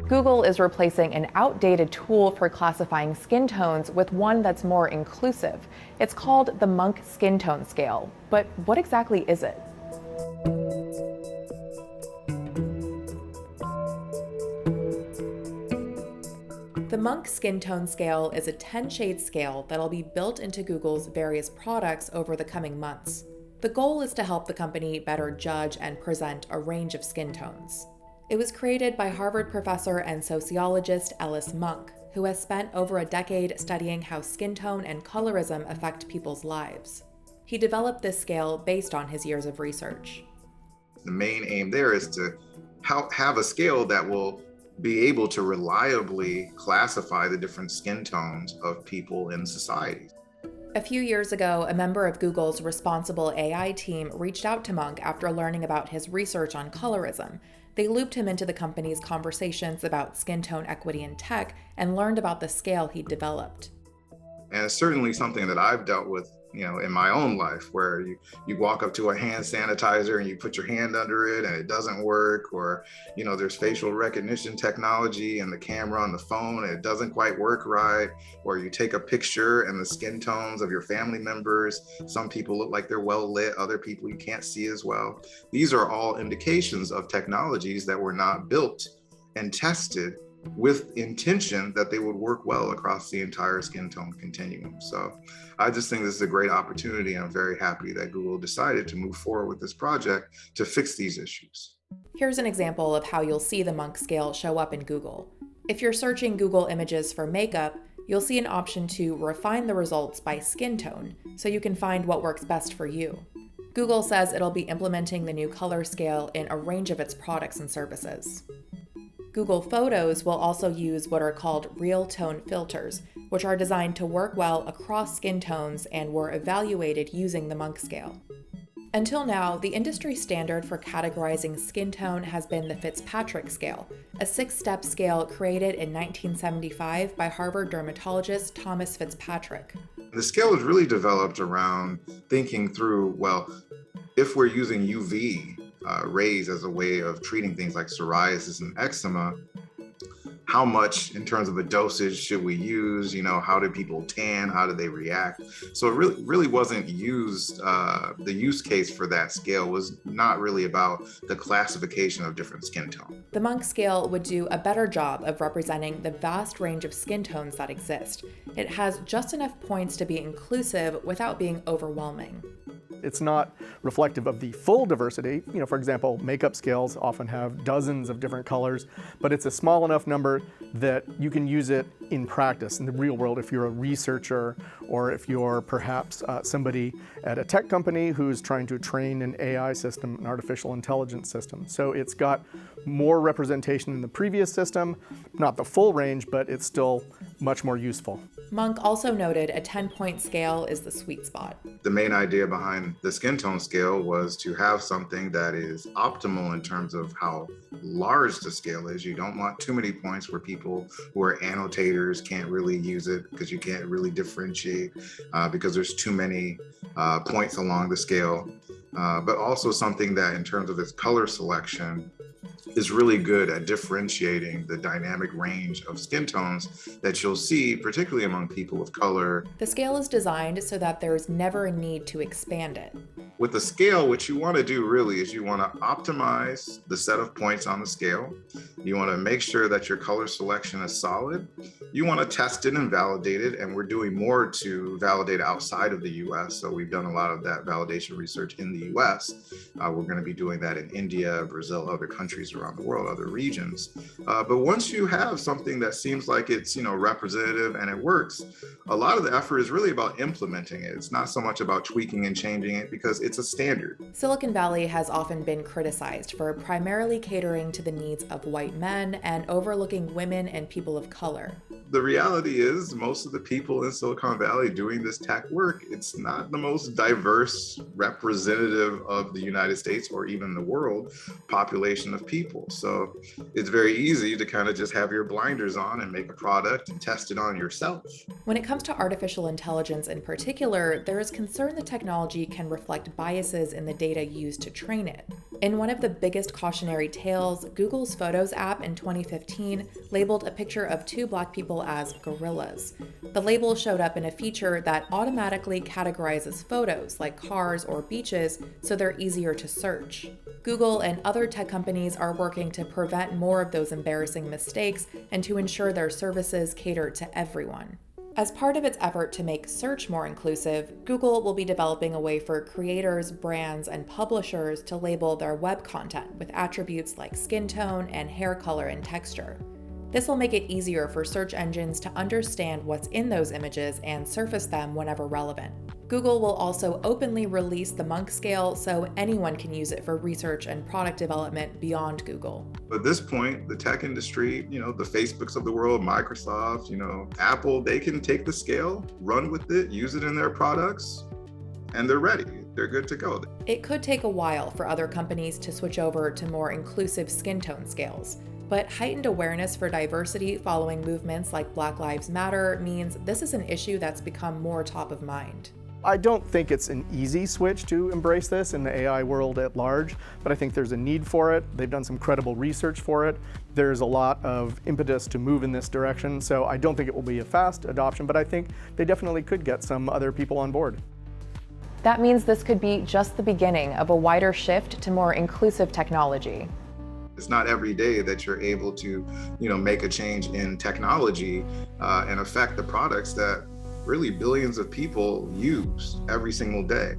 Google is replacing an outdated tool for classifying skin tones with one that's more inclusive. It's called the Monk Skin Tone Scale. But what exactly is it? The Monk Skin Tone Scale is a 10-shade scale that'll be built into Google's various products over the coming months. The goal is to help the company better judge and present a range of skin tones. It was created by Harvard professor and sociologist Ellis Monk, who has spent over a decade studying how skin tone and colorism affect people's lives. He developed this scale based on his years of research. The main aim there is to have a scale that will be able to reliably classify the different skin tones of people in society. A few years ago, a member of Google's responsible AI team reached out to Monk after learning about his research on colorism. They looped him into the company's conversations about skin tone equity in tech and learned about the scale he'd developed. And it's certainly something that I've dealt with, in my own life, where you walk up to a hand sanitizer and you put your hand under it and it doesn't work, or, there's facial recognition technology and the camera on the phone and it doesn't quite work right, or you take a picture and the skin tones of your family members, some people look like they're well lit, other people you can't see as well. These are all indications of technologies that were not built and tested with intention that they would work well across the entire skin tone continuum. So I just think this is a great opportunity. I'm very happy that Google decided to move forward with this project to fix these issues. Here's an example of how you'll see the Monk scale show up in Google. If you're searching Google Images for makeup, you'll see an option to refine the results by skin tone, so you can find what works best for you. Google says it'll be implementing the new color scale in a range of its products and services. Google Photos will also use what are called real tone filters, which are designed to work well across skin tones and were evaluated using the Monk scale. Until now, the industry standard for categorizing skin tone has been the Fitzpatrick Scale, a 6-step scale created in 1975 by Harvard dermatologist Thomas Fitzpatrick. The scale was really developed around thinking through, if we're using UV rays as a way of treating things like psoriasis and eczema, how much in terms of a dosage should we use? How do people tan? How do they react? So it really wasn't used, the use case for that scale was not really about the classification of different skin tone. The Monk scale would do a better job of representing the vast range of skin tones that exist. It has just enough points to be inclusive without being overwhelming. It's not reflective of the full diversity. For example, makeup scales often have dozens of different colors, but it's a small enough number that you can use it in practice, in the real world, if you're a researcher or if you're perhaps somebody at a tech company who's trying to train an AI system, an artificial intelligence system. So it's got more representation in the previous system, not the full range, but it's still much more useful. Monk also noted a 10-point scale is the sweet spot. The main idea behind the skin tone scale was to have something that is optimal in terms of how large the scale is. You don't want too many points where people who are annotators can't really use it because you can't really differentiate because there's too many points along the scale. But also something that in terms of its color selection is really good at differentiating the dynamic range of skin tones that you'll see, particularly among people of color. The scale is designed so that there's never a need to expand it. With the scale, what you want to do really is you want to optimize the set of points on the scale. You want to make sure that your color selection is solid. You want to test it and validate it, and we're doing more to validate outside of the US. So we've done a lot of that validation research in the US. We're going to be doing that in India, Brazil, other countries around the world, other regions. But once you have something that seems like it's representative and it works, a lot of the effort is really about implementing it. It's not so much about tweaking and changing it because it's a standard. Silicon Valley has often been criticized for primarily catering to the needs of white men and overlooking women and people of color. the reality is most of the people in Silicon Valley doing this tech work, it's not the most diverse representative of the United States or even the world population of people. So it's very easy to kind of just have your blinders on and make a product and test it on yourself. When it comes to artificial intelligence in particular, there is concern the technology can reflect biases in the data used to train it. In one of the biggest cautionary tales, Google's Photos app in 2015 labeled a picture of two Black people as gorillas. The label showed up in a feature that automatically categorizes photos like cars or beaches so they're easier to search. Google and other tech companies are working to prevent more of those embarrassing mistakes and to ensure their services cater to everyone. As part of its effort to make search more inclusive, Google will be developing a way for creators, brands, and publishers to label their web content with attributes like skin tone and hair color and texture. This will make it easier for search engines to understand what's in those images and surface them whenever relevant. Google will also openly release the Monk scale so anyone can use it for research and product development beyond Google. At this point, the tech industry, the Facebooks of the world, Microsoft, Apple, they can take the scale, run with it, use it in their products, and they're ready. They're good to go. It could take a while for other companies to switch over to more inclusive skin tone scales. But heightened awareness for diversity following movements like Black Lives Matter means this is an issue that's become more top of mind. I don't think it's an easy switch to embrace this in the AI world at large, but I think there's a need for it. They've done some credible research for it. There's a lot of impetus to move in this direction, so I don't think it will be a fast adoption, but I think they definitely could get some other people on board. That means this could be just the beginning of a wider shift to more inclusive technology. It's not every day that you're able to, make a change in technology and affect the products that really billions of people use every single day.